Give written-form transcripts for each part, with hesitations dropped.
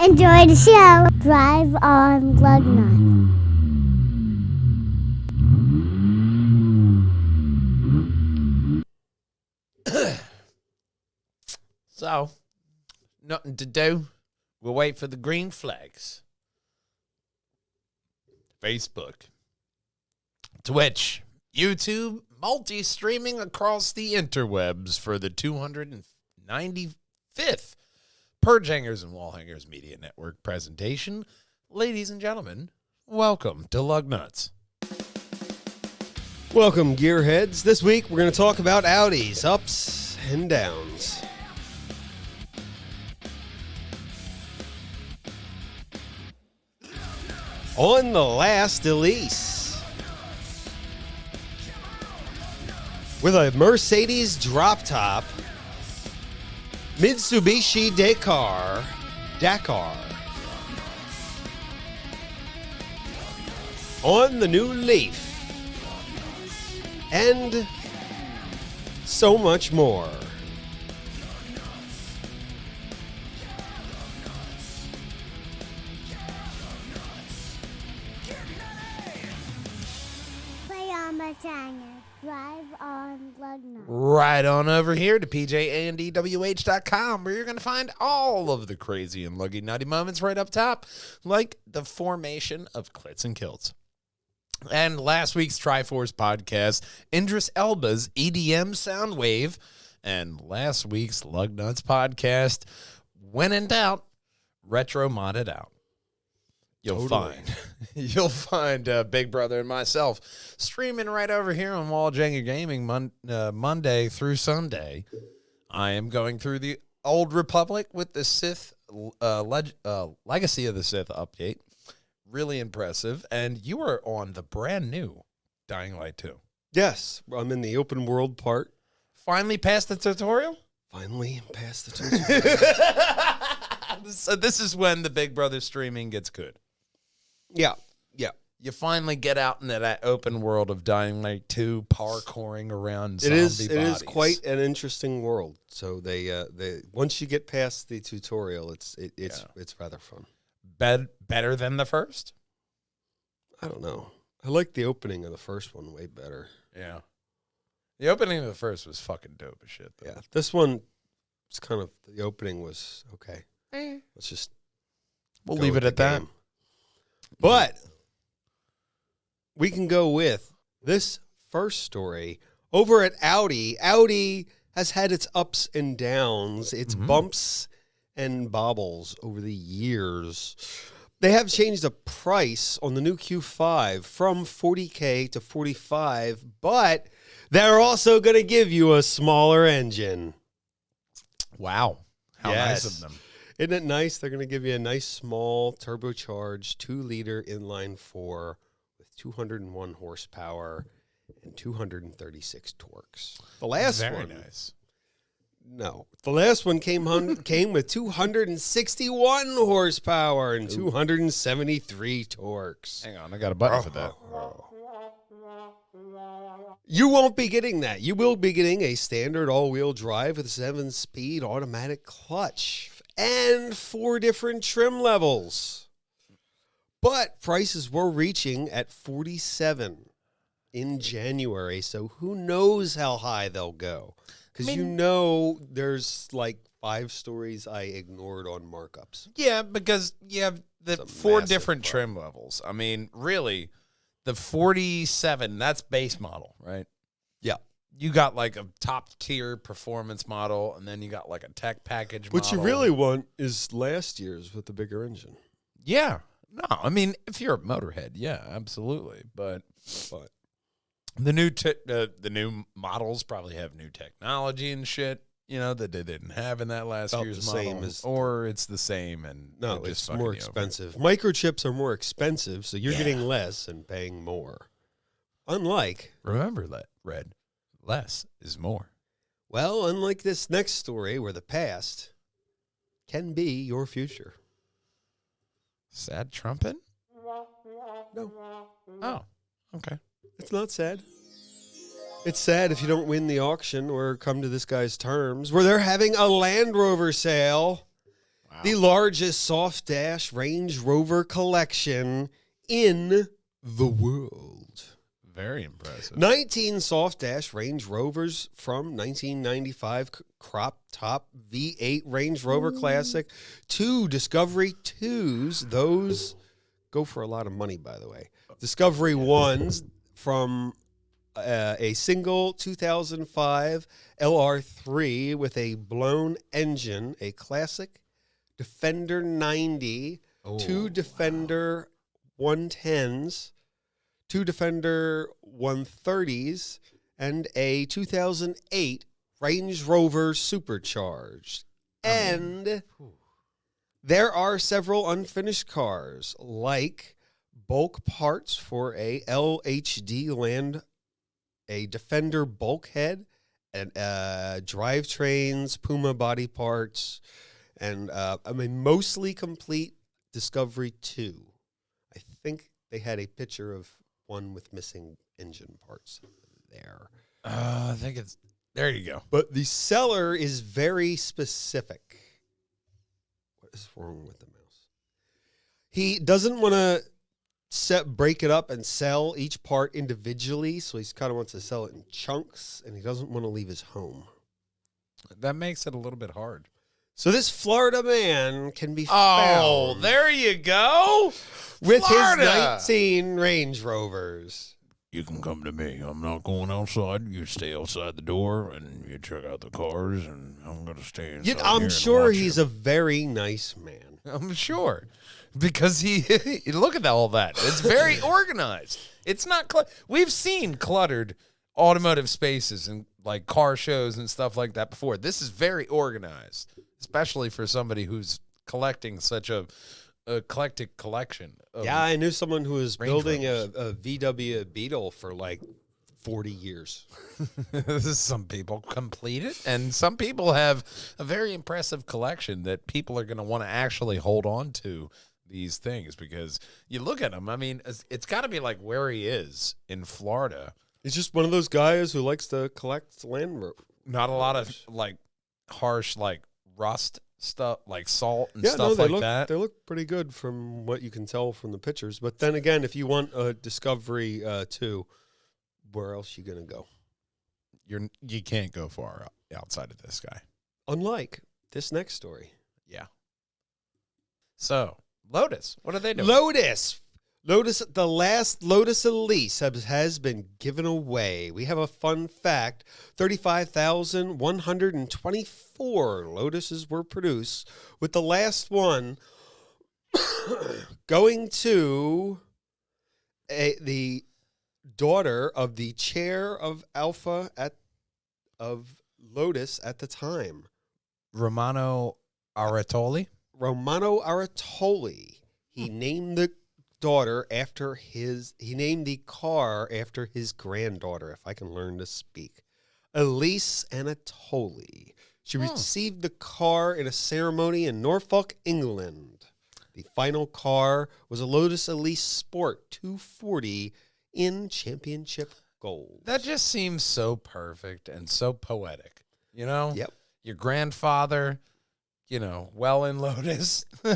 Enjoy the show. Drive on Lugnutz. So, nothing to do. We'll wait for the green flags. Facebook, Twitch, YouTube, multi-streaming across the interwebs for the 295th Purge Hangers and Wall Hangers Media Network presentation. Ladies and gentlemen, welcome to Lugnutz. Welcome, gearheads. This week we're going to talk about Audis, ups and downs. On the last Elise, with a Mercedes drop top, Mitsubishi Dakar, on the new Leaf, and so much more. Play on my China. Drive on Lugnutz. Right on over here to pjandewh.com, where you're going to find all of the crazy and luggy nutty moments right up top, like the formation of Clits and Kilts. And last week's Triforce podcast, Idris Elba's EDM Soundwave, and last week's Lugnutz podcast, When in Doubt, Retro Modded Out. You'll find Big Brother and myself streaming right over here on Wall Jenga Gaming Monday through Sunday. I am going through the Old Republic with the Sith Legacy of the Sith update. Really impressive. And you are on the brand new Dying Light 2. Yes, I'm in the open world part. Finally passed the tutorial? Finally past the tutorial. So this is when the Big Brother streaming gets good. Yeah. You finally get out into that open world of Dying Light 2, parkouring around zombie bodies. It is quite an interesting world. So they once you get past the tutorial, it's rather fun. Better than the first? I don't know. I like the opening of the first one way better. Yeah. The opening of the first was fucking dope as shit, though. Yeah. This one, it's kind of, the opening was okay. Let's just We'll leave it at that. Game. But we can go with this first story over at Audi. Audi has had its ups and downs, its bumps and bobbles over the years. They have changed the price on the new Q5 from $40K to $45, but they're also going to give you a smaller engine. Wow. How nice of them. Isn't it nice? They're going to give you a nice, small, turbocharged 2-liter inline-4 with 201 horsepower and 236 torques. The last Very one, nice. No, the last one came with 261 horsepower and 273 torques. Hang on, I got a button for that. You won't be getting that. You will be getting a standard all-wheel drive with a 7-speed automatic clutch and 4 different trim levels. But prices were reaching at $47 in January, so who knows how high they'll go. Because there's like 5 stories I ignored on markups. Yeah, because you have the 4 different trim levels. I mean, really, the 47, that's base model, right? Yeah. You got like a top-tier performance model, and then you got like a tech package model. What you really want is last year's with the bigger engine. Yeah. No, I mean, if you're a motorhead, yeah, absolutely. But the new models probably have new technology and shit, that they didn't have in that last year's model. Or it's the same and no, it's more expensive. Microchips are more expensive, so you're getting less and paying more. Remember that, Red, less is more. Well, unlike this next story where the past can be your future. Sad trumpet? No. Oh, okay. It's not sad. It's sad if you don't win the auction or come to this guy's terms, where they're having a Land Rover sale. The largest soft dash Range Rover collection in the world. Very impressive. 19 soft dash Range Rovers from 1995 crop top V8 Range Rover Classic. 2 Discovery 2s. Those go for a lot of money, by the way. Discovery 1s from a single 2005 LR3 with a blown engine, a classic Defender 90, 2 Defender 110s, 2 Defender 130s, and a 2008 Range Rover Supercharged. And there are several unfinished cars, like bulk parts for a LHD Land, a Defender bulkhead, and drivetrains, Puma body parts, and mostly complete Discovery 2. I think they had a picture of one with missing engine parts there. I think it's... There you go. But the seller is very specific. What is wrong with the mouse? He doesn't want to break it up and sell each part individually, so he kind of wants to sell it in chunks, and he doesn't want to leave his home. That makes it a little bit hard. So this Florida man can be Oh, found there you go. with Florida. his 19 Range Rovers. You can come to me. I'm not going outside. You stay outside the door and you check out the cars, and I'm going to stay inside. I'm sure he's a very nice man. I'm sure. Because he look at all that. It's very organized. It's not we've seen cluttered automotive spaces and like car shows and stuff like that before. This is very organized, especially for somebody who's collecting such a eclectic collection. Yeah, I knew someone who was Range building Rovers. a VW Beetle for like 40 years. Some people complete it, and some people have a very impressive collection that people are going to want to actually hold on to these things, because you look at them. I mean, it's got to be like where he is in Florida. He's just one of those guys who likes to collect Land Rovers. Not a lot of like harsh like rust stuff, like salt and stuff they like look, that. They look pretty good from what you can tell from the pictures. But then again, if you want a Discovery 2, where else you gonna go? You can't go far outside of this guy. Unlike this next story. Yeah. So Lotus, what are they doing? Lotus, the last Lotus Elise has been given away. We have a fun fact. 35,124 Lotuses were produced, with the last one going to the daughter of the chair of Alpha of Lotus at the time. Romano Aratoli. Romano Aratoli. He named the daughter after he named the car after his granddaughter, if I can learn to speak. Elise Anatoli. She received the car in a ceremony in Norfolk, England. The final car was a Lotus Elise Sport 240 in championship gold. That just seems so perfect and so poetic. You know? Yep. Your grandfather, well in Lotus. He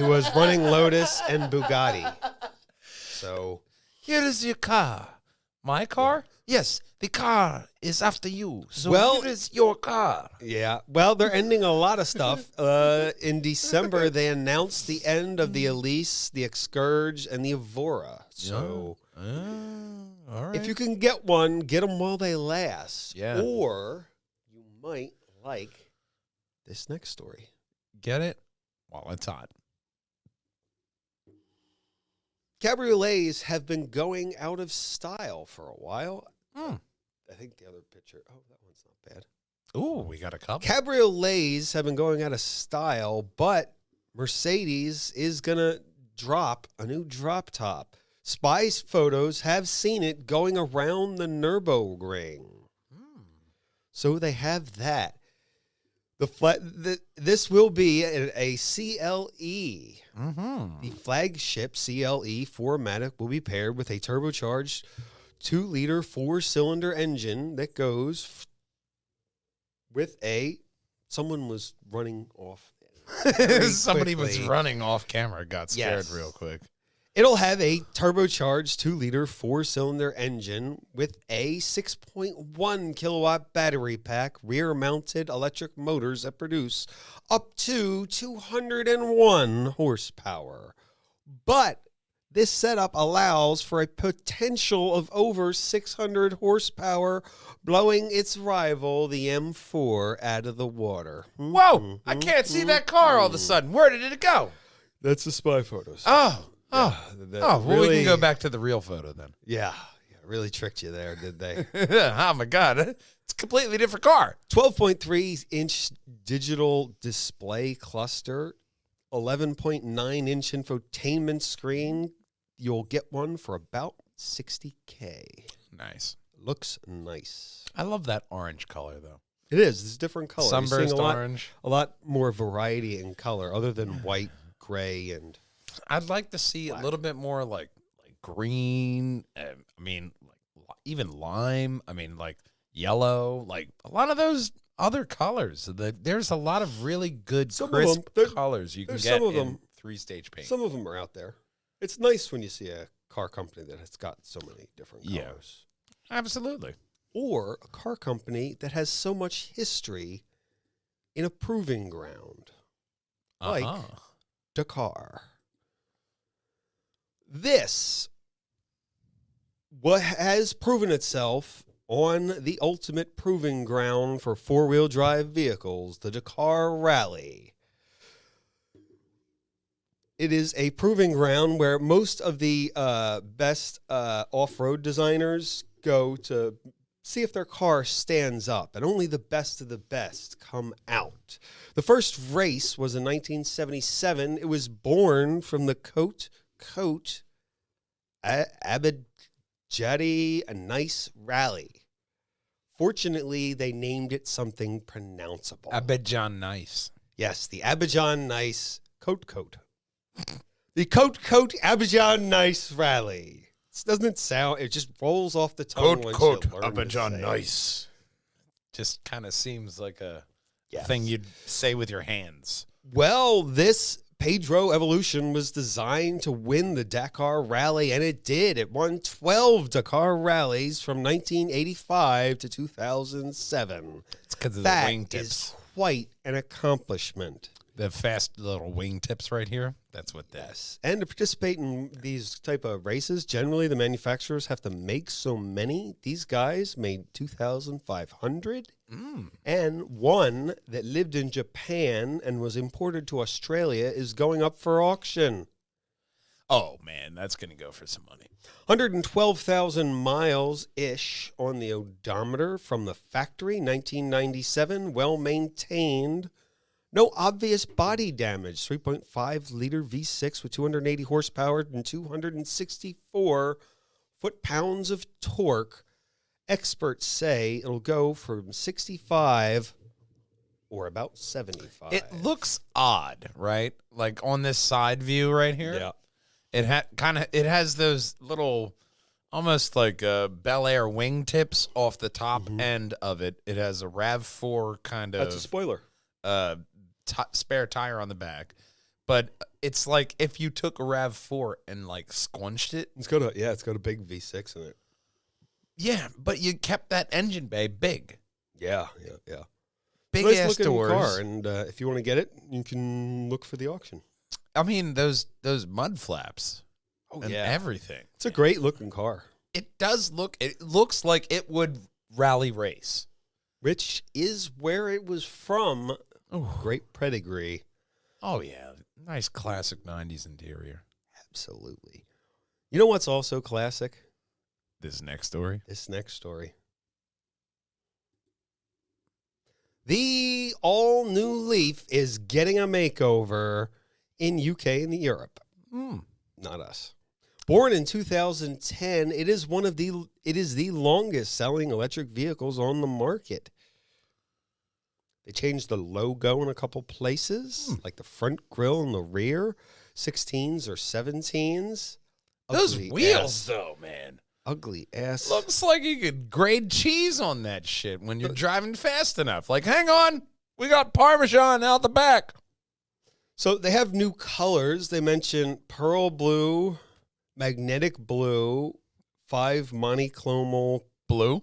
was running Lotus and Bugatti. So Here is your car. My car? Yes, the car is after you. So Well- here is your car. yeah, well, they're ending a lot of stuff. In December, they announced the end of the Elise, the Excurge, and the Evora. So All right. if you can get one, get them while they last. Yeah. Or you might like this next story. get it while it's hot. Cabriolets have been going out of style for a while. Hmm. I think the other picture. Oh, that one's not bad. Ooh, we got a couple. Cabriolets have been going out of style, but Mercedes is going to drop a new drop top. Spies photos have seen it going around the Nürburgring. So they have that. This will be a CLE. Mm-hmm. The flagship CLE 4MATIC will be paired with a turbocharged 2-liter 4-cylinder engine that goes with a someone was running off. Somebody was quickly. running off camera, got scared Yes. real quick. It'll have a turbocharged 2-liter 4-cylinder engine with a 6.1 kilowatt battery pack, rear-mounted electric motors that produce up to 201 horsepower. But this setup allows for a potential of over 600 horsepower, blowing its rival, the M4, out of the water. Whoa! I can't see that car all of a sudden. Where did it go? That's the spy photos. Oh, well, we can go really- back to the real photo then. Yeah, really tricked you there, did they? Oh my God, it's a completely different car. 12.3-inch digital display cluster, 11.9-inch infotainment screen. You'll get one for about $60K. Nice. Looks nice. I love that orange color though. It is. It's a different color. You're seeing Sunburst a lot, orange. a lot more variety in color other than white, gray, and I'd like to see a little bit more like green. I mean, like even lime. I mean, like yellow. Like a lot of those other colors. There's a lot of really good Some of crisp them, colors you can there's get some of in them- 3-stage paint. some of them are out there. It's nice when you see a car company that has got so many different Yeah. colors. Absolutely. Or a car company that has so much history in a proving ground. Like Dakar. This what has proven itself on the ultimate proving ground for four-wheel drive vehicles, the Dakar Rally. It is a proving ground where most of the best off-road designers go to see if their car stands up, and only the best of the best come out. The first race was in 1977. It was born from the Coat Abadjadi a Nice Rally. Fortunately, they named it something pronounceable. Abidjan Nice. Yes, the Abidjan Nice Coat. The Coat Abidjan Nice Rally. It doesn't sound, it just rolls off the tongue. once you learn to say it. Nice. Just kind of seems like a Yes. thing you'd say with your hands. Well, this Pedro Evolution was designed to win the Dakar Rally, and it did. It won 12 Dakar rallies from 1985 to 2007. It's because of the That wing tips. is quite an accomplishment. The fast little wing tips right here. That's what that. Yes. And to participate in these type of races, generally the manufacturers have to make so many. These guys made 2,500. And one that lived in Japan and was imported to Australia is going up for auction. Oh man, that's gonna go for some money. 112,000 miles-ish on the odometer from the factory, 1997, well-maintained. No obvious body damage, 3.5-liter V6 with 280 horsepower and 264 foot-pounds of torque. Experts say it'll go from 65 or about 75. It looks odd, right? Like on this side view right here. Yeah. It has those little, almost like Bel Air wingtips off the top end of it. It has a RAV4 kind That's a of spoiler. spare tire on the back, but it's like if you took a RAV4 and like squunched it. It's got a big V6 in it. Yeah, but you kept that engine bay big, Yeah. big Nice ass looking doors. car, and if you want to get it, you can look for the auction. I mean those mud flaps. Oh And everything. it's a great looking car, It does look. It looks like it would rally race. which is where it was from. Great pedigree, Oh yeah, nice classic '90s interior. absolutely. You know what's also classic? This next story. This next story. The all-new Leaf is getting a makeover in UK and Europe. Not us. Born in 2010, it is the longest selling electric vehicles on the market. They changed the logo in a couple places, like the front grille and the rear, 16s or 17s. Those Ugly wheels, ass. though, man, Ugly ass. looks like you could grade cheese on that shit when you're driving fast enough. Like, hang on, We got Parmesan out the back. So they have new colors. They mention pearl blue, magnetic blue, 5 monochrome Blue.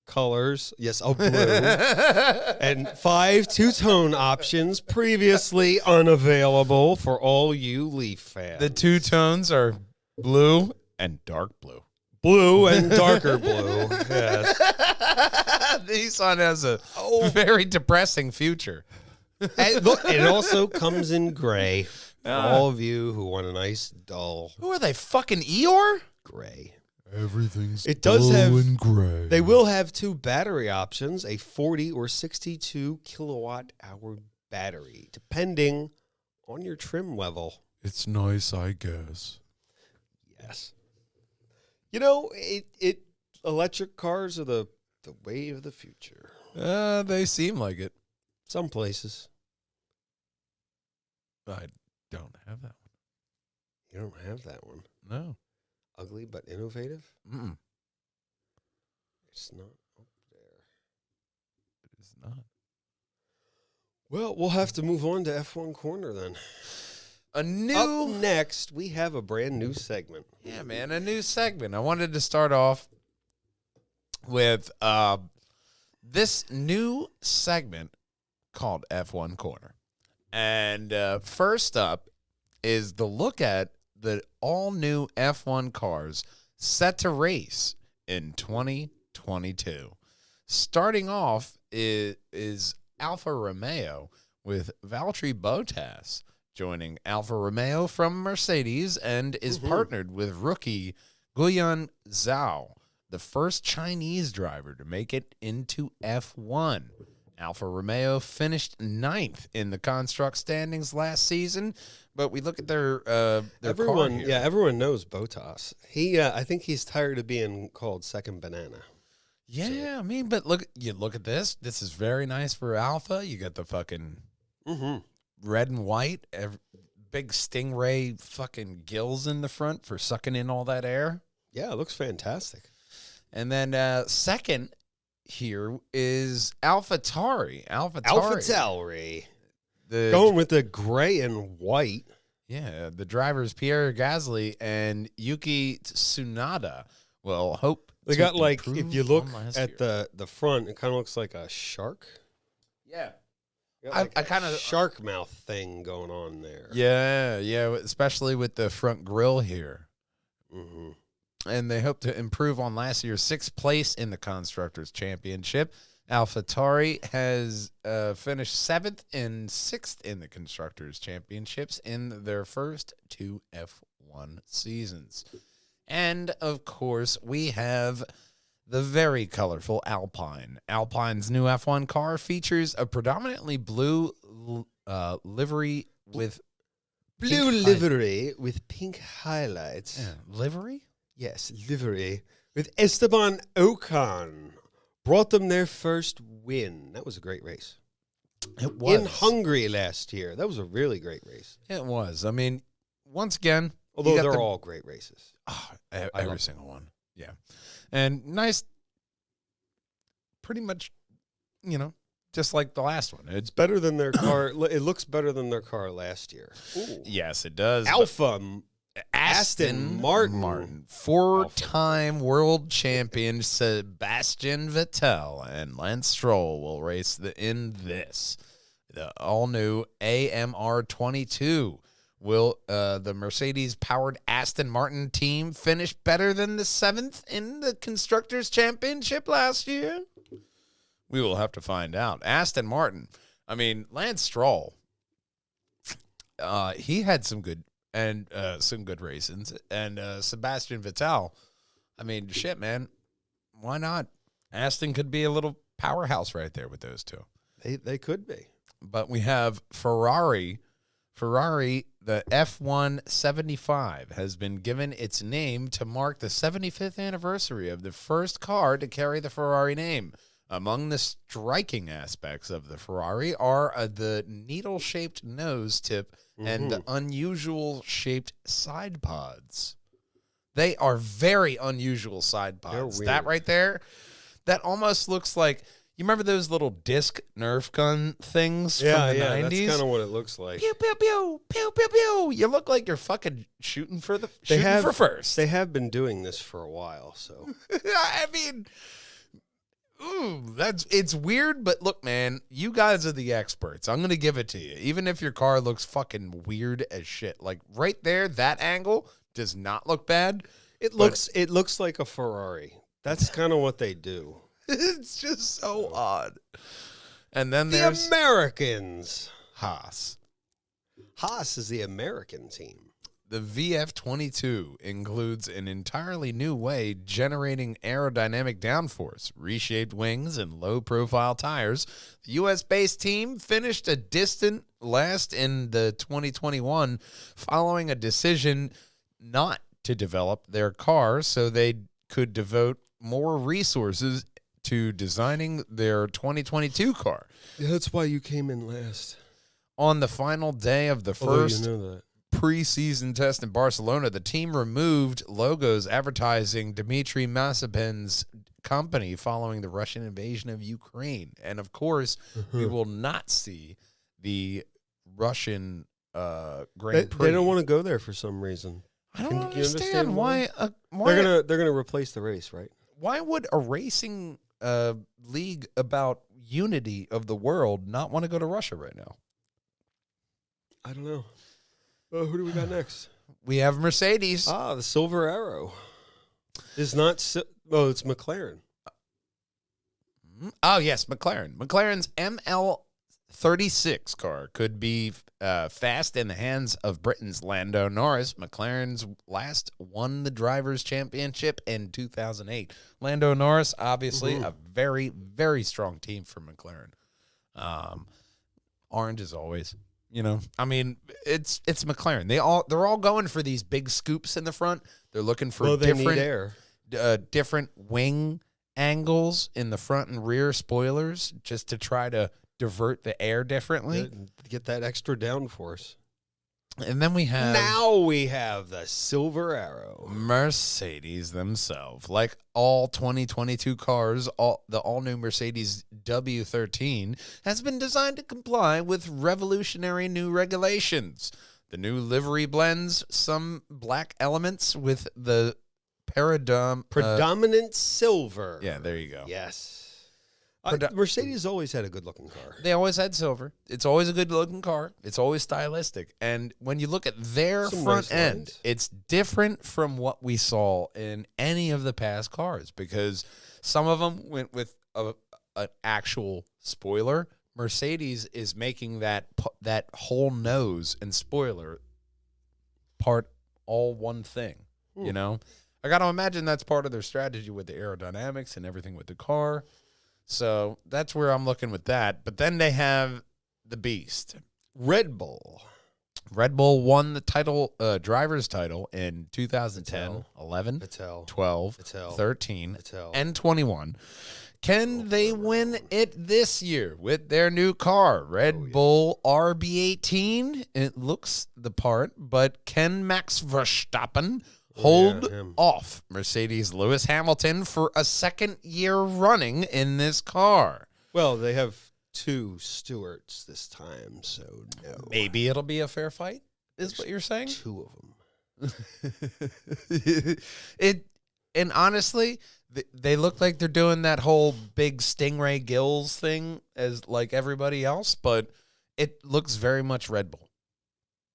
colors. Yes, blue. And 5 two-tone options previously unavailable for all you Leaf fans. The two tones are blue and dark blue. Blue and darker blue. Yes. Nissan has a very depressing future. And look, it also comes in gray. For all of you who want a nice, dull Who are they, fucking Eeyore? gray. Everything's It does blue have- and gray. They will have 2 battery options, a 40 or 62 kilowatt hour battery, depending on your trim level. It's nice, I guess. Yes. You know, electric cars are the way of the future. They seem like it. Some places. I don't have that You don't have that one. one. No. Ugly but innovative? Mm-mm. It's not up there. It is not. Well, we'll have to move on to F1 Corner then. A new... Up next, we have a brand new segment. Yeah, man, a new segment. I wanted to start off with this new segment called F1 Corner. And first up is the look at the all-new F1 cars set to race in 2022. Starting off is Alfa Romeo with Valtteri Bottas joining Alfa Romeo from Mercedes and is partnered with rookie Guyan Zhao, the first Chinese driver to make it into F1. Alfa Romeo finished 9th in the construct standings last season, but we look at their car here. Everyone knows Bottas. I think he's tired of being called second banana. Yeah, I mean, but look at this. This is very nice for Alpha. You got the fucking red and white, big stingray fucking gills in the front for sucking in all that air. Yeah, it looks fantastic. And then second here is AlphaTauri. AlphaTauri. Going with the gray and white. Yeah, the drivers Pierre Gasly and Yuki Tsunoda will hope. They got if you look at year. the front, it kind of looks like a shark. Yeah. I I kind of shark mouth thing going on there. Yeah, especially with the front grille here. Mm-hmm. And they hope to improve on last year's 6th place in the Constructors' Championship. AlphaTauri has finished 7th and 6th in the Constructors' Championships in their first 2 F1 seasons. And, of course, we have the very colorful Alpine. Alpine's new F1 car features a predominantly blue livery with blue livery with pink highlights. Yeah, livery? Yes, livery with Esteban Ocon. Brought them their first win. That was a great race. It was. In Hungary last year. That was a really great race. It was. I mean, once again. Although they're all great races. Oh, every single one. Yeah. And nice, pretty much, just like the last one. It's better than their car. It looks better than their car last year. Ooh. Yes, it does. Aston Martin. 4-time world champion Sebastian Vettel and Lance Stroll will race in this. The all-new AMR 22. Will the Mercedes-powered Aston Martin team finish better than the 7th in the Constructors' Championship last year? We will have to find out. Aston Martin. I mean, Lance Stroll. He had some good races, and Sebastian Vettel. I mean, shit, man. Why not? Aston could be a little powerhouse right there with those two. They could be. But we have Ferrari. Ferrari, the F175, has been given its name to mark the 75th anniversary of the first car to carry the Ferrari name. Among the striking aspects of the Ferrari are the needle-shaped nose tip and the unusual-shaped side pods. They are very unusual side pods. That right there, that almost looks like You remember those little disc Nerf gun things Yeah, from the yeah, 90s? that's kind of what it looks like. Pew, pew, pew, pew, pew, pew. You look like you're fucking shooting for first. They have been doing this for a while, so. I mean, it's weird, but look, man, you guys are the experts. I'm going to give it to you. Even if your car looks fucking weird as shit. Like right there, that angle does not look bad. It looks like a Ferrari. That's kind of what they do. It's just so odd. And then The there's Americans. Haas. Haas is the American team. The VF-22 includes an entirely new way generating aerodynamic downforce, reshaped wings, and low-profile tires. The U.S.-based team finished a distant last in the 2021 following a decision not to develop their car so they could devote more resources to designing their 2022 car. Yeah, that's why you came in last. On the final day of the first you know that. preseason test in Barcelona, the team removed logos advertising Dmitry Mazepin's company following the Russian invasion of Ukraine. And of course, we will not see the Russian Grand Prix. They don't want to go there for some reason. I don't Can you understand understand why. They're gonna replace the race, right? Why would a racing league about unity of the world not want to go to Russia right now? I don't know. Who do we got next? We have Mercedes. The Silver Arrow is not. It's McLaren. Oh, yes, McLaren. McLaren's ML36 car could be fast in the hands of Britain's Lando Norris. McLaren's last won the Drivers' Championship in 2008. Lando Norris, obviously, a very, very strong team for McLaren. Orange as always. You know, I mean, it's McLaren. They're all going for these big scoops in the front. They're looking for different wing angles in the front and rear spoilers just to try to divert the air differently. Get that extra downforce. And then we have the Silver Arrow. Mercedes themselves. Like all 2022 cars, the all-new Mercedes W13 has been designed to comply with revolutionary new regulations. The new livery blends some black elements with the predominant silver. Yeah, there you go. Yes. Mercedes always had a good-looking car. They always had silver. It's always a good-looking car. It's always stylistic. And when you look at their front end, it's different from what we saw in any of the past cars because some of them went with an actual spoiler. Mercedes is making that whole nose and spoiler part all one thing, you know? I got to imagine that's part of their strategy with the aerodynamics and everything with the car. So that's where I'm looking with that. But then they have the beast. Red Bull. Red Bull won the title, driver's title in 2010, 11, 12, 13, and 21. Can they win it this year with their new car? Red Bull RB18. It looks the part, but can Max Verstappen hold off Mercedes Lewis Hamilton for a second year running in this car? Well, they have two stewards this time, so no. Maybe it'll be a fair fight, is what you're saying? Two of them. And honestly, they look like they're doing that whole big Stingray gills thing as like everybody else, but it looks very much Red Bull.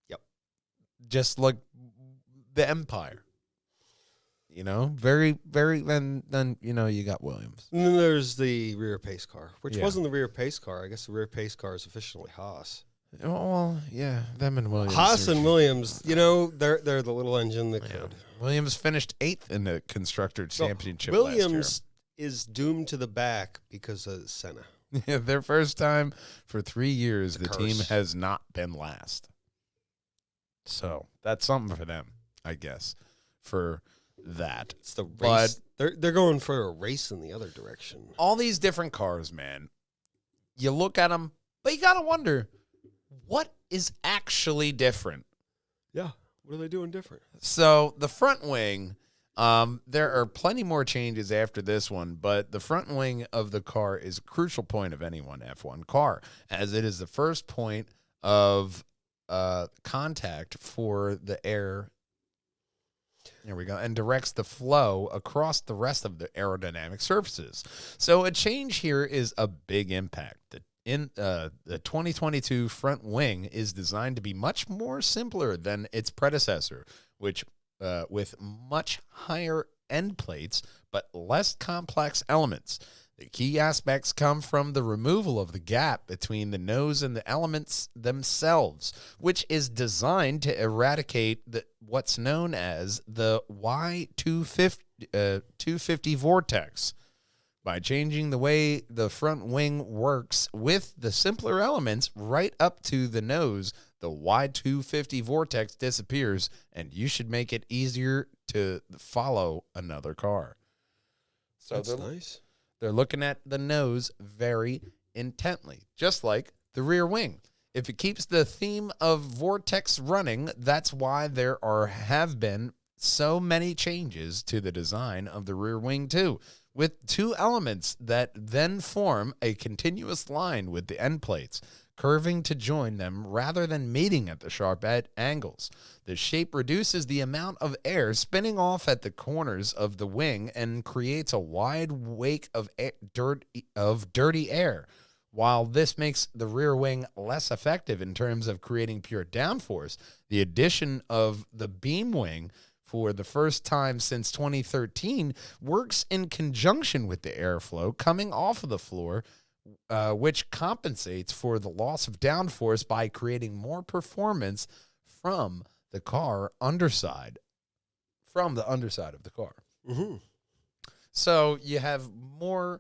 Yep. Just like the Empire. You know, very, very, then you know, you got Williams. And then there's the rear pace car, which wasn't the rear pace car. I guess the rear pace car is officially Haas. Well, yeah, them and Williams. Haas and Williams, you know, they're the little engine that could. Williams finished 8th in the Constructor Championship Williams last is doomed to the back because of Senna. year. Their first time for 3 years, the curse. team has not been last. So that's something for them, I guess, for that. It's the race. But they're going for a race in the other direction. All these different cars, man. You look at them, but you got to wonder, what is actually different? Yeah. What are they doing different? So the front wing, There are plenty more changes after this one, but the front wing of the car is a crucial point of any one F1 car, as it is the first point of contact for the air. There we go. And directs the flow across the rest of the aerodynamic surfaces. So a change here is a big impact. The 2022 front wing is designed to be much more simpler than its predecessor, which with much higher end plates but less complex elements. The key aspects come from the removal of the gap between the nose and the elements themselves, which is designed to eradicate what's known as the Y250 vortex. By changing the way the front wing works with the simpler elements right up to the nose, the Y250 vortex disappears, and you should make it easier to follow another car. So That's nice. They're looking at the nose very intently, just like the rear wing. If it keeps the theme of vortex running, that's why there have been so many changes to the design of the rear wing too, with two elements that then form a continuous line with the end plates, curving to join them rather than meeting at the sharp angles. The shape reduces the amount of air spinning off at the corners of the wing and creates a wide wake of dirty air. While this makes the rear wing less effective in terms of creating pure downforce, the addition of the beam wing for the first time since 2013 works in conjunction with the airflow coming off of the floor, which compensates for the loss of downforce by creating more performance from the underside of the car. Mm-hmm. So you have more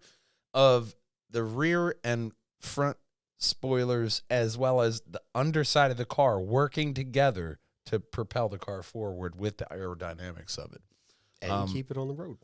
of the rear and front spoilers as well as the underside of the car working together to propel the car forward with the aerodynamics of it. And keep it on the road.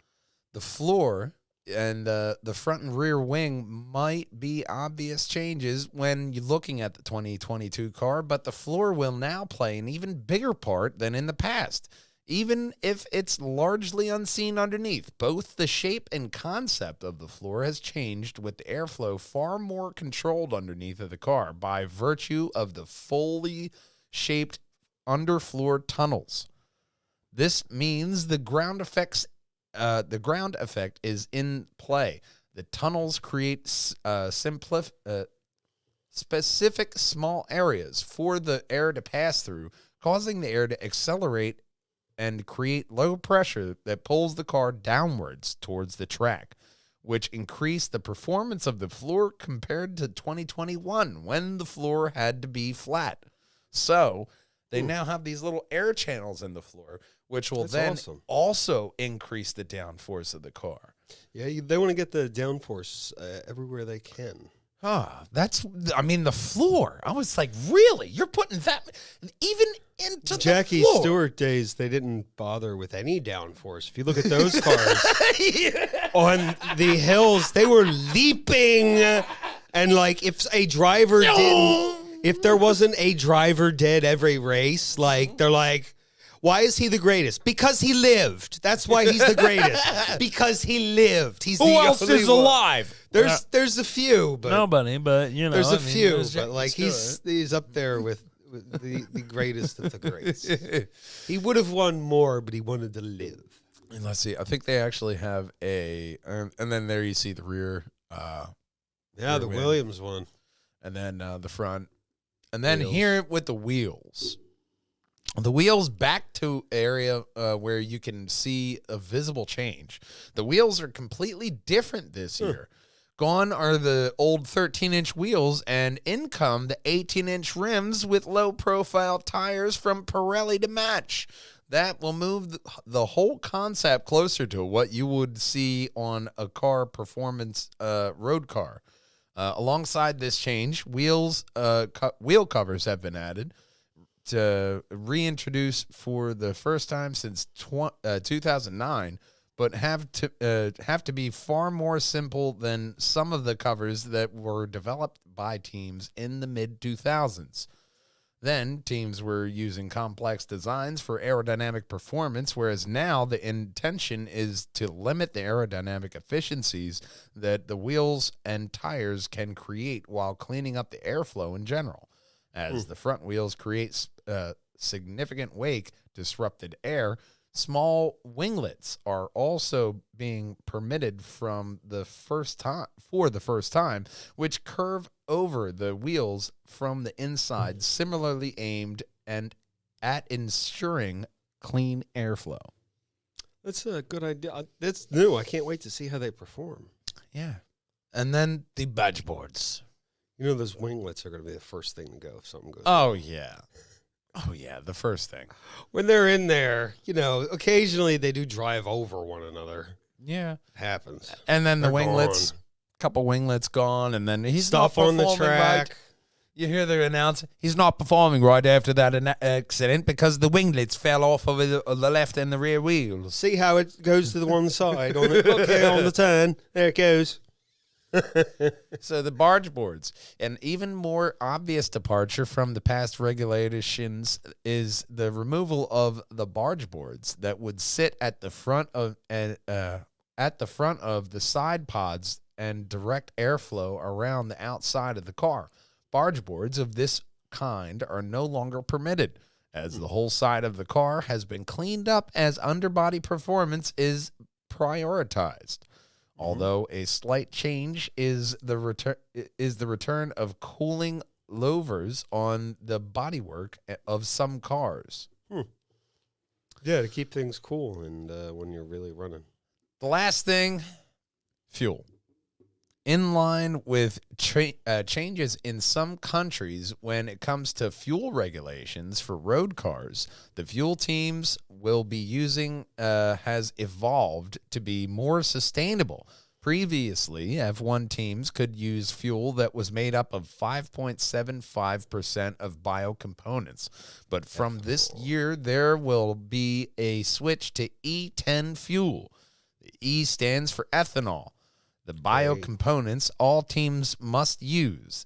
The floor and the front and rear wing might be obvious changes when you're looking at the 2022 car, but the floor will now play an even bigger part than in the past, even if it's largely unseen underneath. Both the shape and concept of the floor has changed, with the airflow far more controlled underneath of the car by virtue of the fully shaped underfloor tunnels. This means the ground effect is in play. The tunnels create specific small areas for the air to pass through, causing the air to accelerate and create low pressure that pulls the car downwards towards the track, which increased the performance of the floor compared to 2021 when the floor had to be flat. So they now have these little air channels in the floor, which will also increase the downforce of the car. Yeah, they want to get the downforce everywhere they can. The floor. I was like, really? You're putting that even into Jackie the floor? Stewart days, they didn't bother with any downforce. If you look at those cars on the hills, they were leaping. And like, if there wasn't a driver dead every race, like, they're like, why is he the greatest? Because he lived. That's why he's the greatest. Because he lived. Who else is alive? There's a few, but nobody. But there's a few. But like he's up there with the greatest of the greats. He would have won more, but he wanted to live. And let's see. I think they actually have and then there you see the rear. The Williams one, and then the front, and then wheels. Here with the wheels. The wheels back to area where you can see a visible change. The wheels are completely different this year. Gone are the old 13-inch wheels, and in come the 18-inch rims with low-profile tires from Pirelli to match. That will move the whole concept closer to what you would see on a car performance road car. Alongside this change, wheel covers have been added to reintroduce for the first time since 2009, but have to be far more simple than some of the covers that were developed by teams in the mid-2000s. Then teams were using complex designs for aerodynamic performance, whereas now the intention is to limit the aerodynamic efficiencies that the wheels and tires can create while cleaning up the airflow in general. As the front wheels create significant wake disrupted air, small winglets are also being permitted for the first time, which curve over the wheels from the inside, similarly aimed and at ensuring clean airflow. That's a good idea. That's new. I can't wait to see how they perform. Yeah. And then the badge boards. You know, those winglets are going to be the first thing to go if something goes Oh, yeah. Oh, yeah, the first thing. When they're in there, you know, occasionally they do drive over one another. Yeah. It happens. And then the They're winglets, gone. couple winglets gone, and then he's Stuff not on the performing track. right. You hear the announcer, he's not performing right after that accident because the winglets fell off of the left and the rear wheels. See how it goes to the one side on the okay on the turn. There it goes. So the barge boards, an even more obvious departure from the past regulations is the removal of the barge boards that would sit at the front of the side pods and direct airflow around the outside of the car. Barge boards of this kind are no longer permitted, as the whole side of the car has been cleaned up as underbody performance is prioritized. Although a slight change is the return of cooling louvers on the bodywork of some cars. Yeah, to keep things cool and when you're really running. The last thing, fuel. In line with changes in some countries when it comes to fuel regulations for road cars, the fuel teams will be using has evolved to be more sustainable. Previously, F1 teams could use fuel that was made up of 5.75% of biocomponents. But from this year, there will be a switch to E10 Fuel. The E stands for ethanol. The biocomponents all teams must use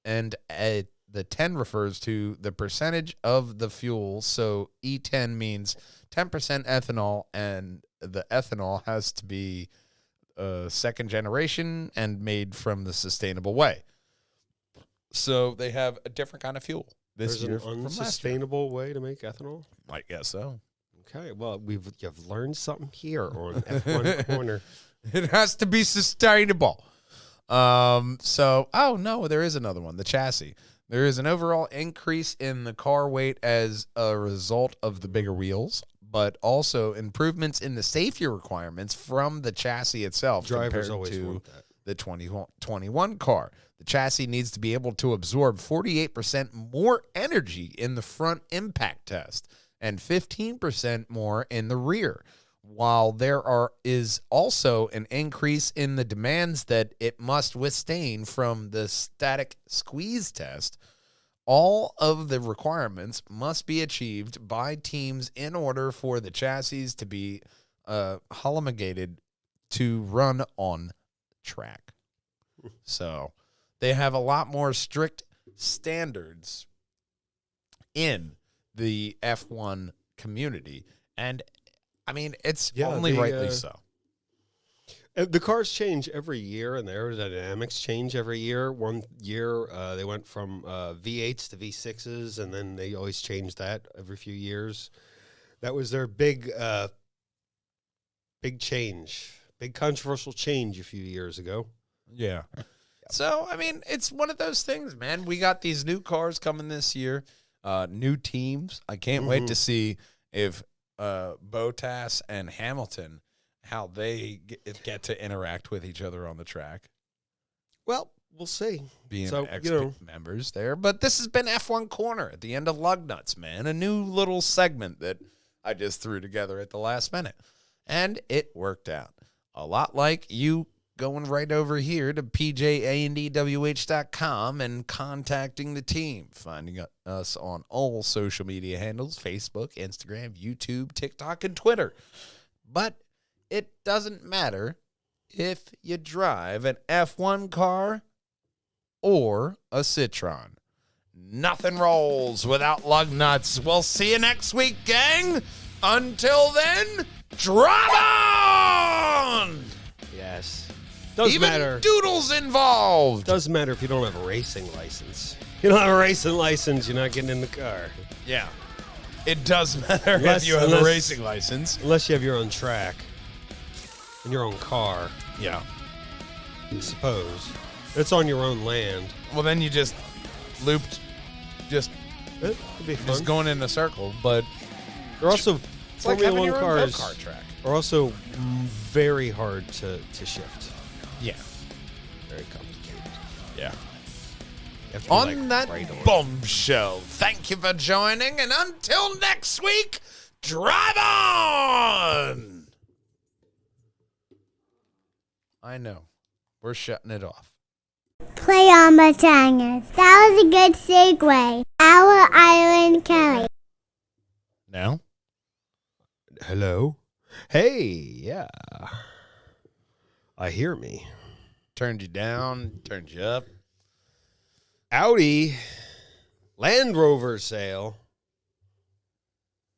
the 10 refers to the percentage of the fuel. So E10 means 10% ethanol, and the ethanol has to be second generation and made from the sustainable way. So they have a different kind of fuel this There's year an from last year. unsustainable way to make ethanol? I guess so. Okay, well, you've learned something here on F1 Corner. It has to be sustainable. Oh no, there is another one. The chassis. There is an overall increase in the car weight as a result of the bigger wheels, but also improvements in the safety requirements from the chassis itself Drivers compared always to want that. the 2021 car. The chassis needs to be able to absorb 48% more energy in the front impact test and 15% more in the rear. While there is also an increase in the demands that it must withstand from the static squeeze test, all of the requirements must be achieved by teams in order for the chassis to be homologated to run on track. So they have a lot more strict standards in the F1 community, and I mean, it's only rightly so. The cars change every year, and the aerodynamics change every year. One year, they went from V8s to V6s, and then they always change that every few years. That was their big change, big controversial change a few years ago. Yeah. So, I mean, it's one of those things, man. We got these new cars coming this year, new teams. I can't wait to see if Bottas and Hamilton, how they get to interact with each other on the track. Well, we'll see. Being So, members there. But this has been F1 Corner at the end of Lugnutz, man. A new little segment that I just threw together at the last minute. And it worked out. A lot like you going right over here to pjandewh.com and contacting the team, finding us on all social media handles, Facebook, Instagram, YouTube, TikTok, and Twitter. But it doesn't matter if you drive an F1 car or a Citroen. nothing rolls without Lugnutz. We'll see you next week, gang. Until then, drive on! Yes. Doesn't Even matter. Doodle's involved. Doesn't matter if you don't have a racing license. You don't have a racing license, you're not getting in the car. Yeah. It does matter if you have a racing license. Unless you have your own track and your own car, Yeah. I suppose. It's on your own land. Well, then you just looped, just It could be fun. going in a circle, but They're also it's like Formula having One your own cars go-kart track. are also very hard to shift. Yeah. Very complicated. Yeah. You have to be, On like, that right on. bombshell, thank you for joining, and until next week, drive on! I know. We're shutting it off. Play on my channel. That was a good segue. Our Island Kelly. Now? Hello? Hey, yeah. I hear me. Turned you down, turned you up. Audi Land Rover sale.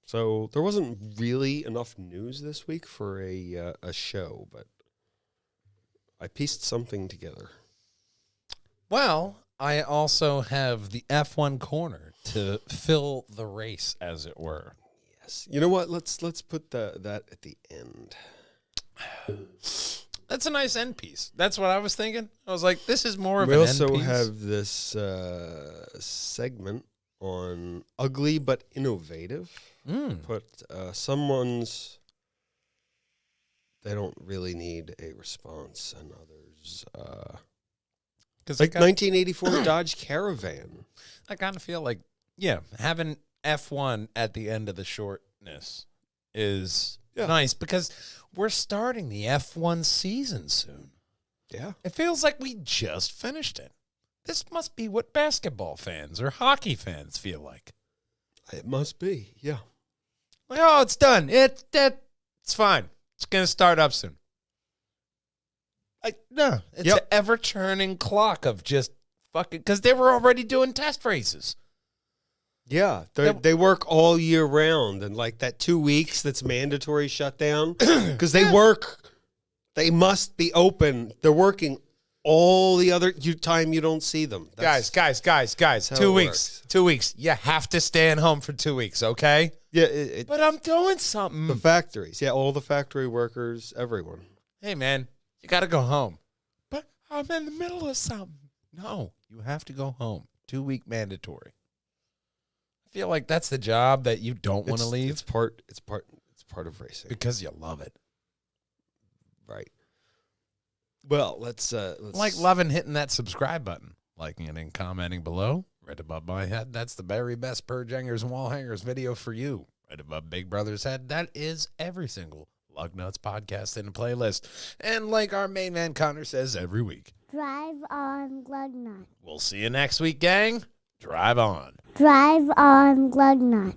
So there wasn't really enough news this week for a show, but I pieced something together. Well, I also have the F1 corner to fill the race, as it were. Yes. You know what? Let's put that at the end. That's a nice end piece. That's what I was thinking. I was like, this is more of We an also end piece. have this segment on ugly but innovative. Put someone's they don't really need a response, and others like 1984 Dodge Caravan. I kind of feel like, yeah, having F1 at the end of the shortness is nice because we're starting the F1 season soon. Yeah. It feels like we just finished it. This must be what basketball fans or hockey fans feel like. It must be, yeah. Like, oh, it's done. It's fine. It's going to start up soon. Like, no, it's an ever-turning clock of just fucking, because they were already doing test races. Yeah, they work all year round, and like that 2 weeks that's mandatory shutdown because they must be open. They're working all the other time you don't see them. Guys, 2 weeks. 2 weeks. You have to stay at home for 2 weeks, okay? Yeah, but I'm doing something. The factories, all the factory workers, everyone. Hey, man, you got to go home. But I'm in the middle of something. No, you have to go home. 2 week mandatory. I feel like that's the job that you don't want to leave. It's part of racing because you love it. Right. Well, let's like loving hitting that subscribe button, liking it and commenting below. Right above my head, that's the very best purge hangers and wall hangers video for you. Right above Big Brother's head, that is every single Lugnutz podcast in a playlist. And like our main man Connor says every week, Drive on Lugnutz. we'll see you next week, gang. Drive on. Drive on Lugnutz.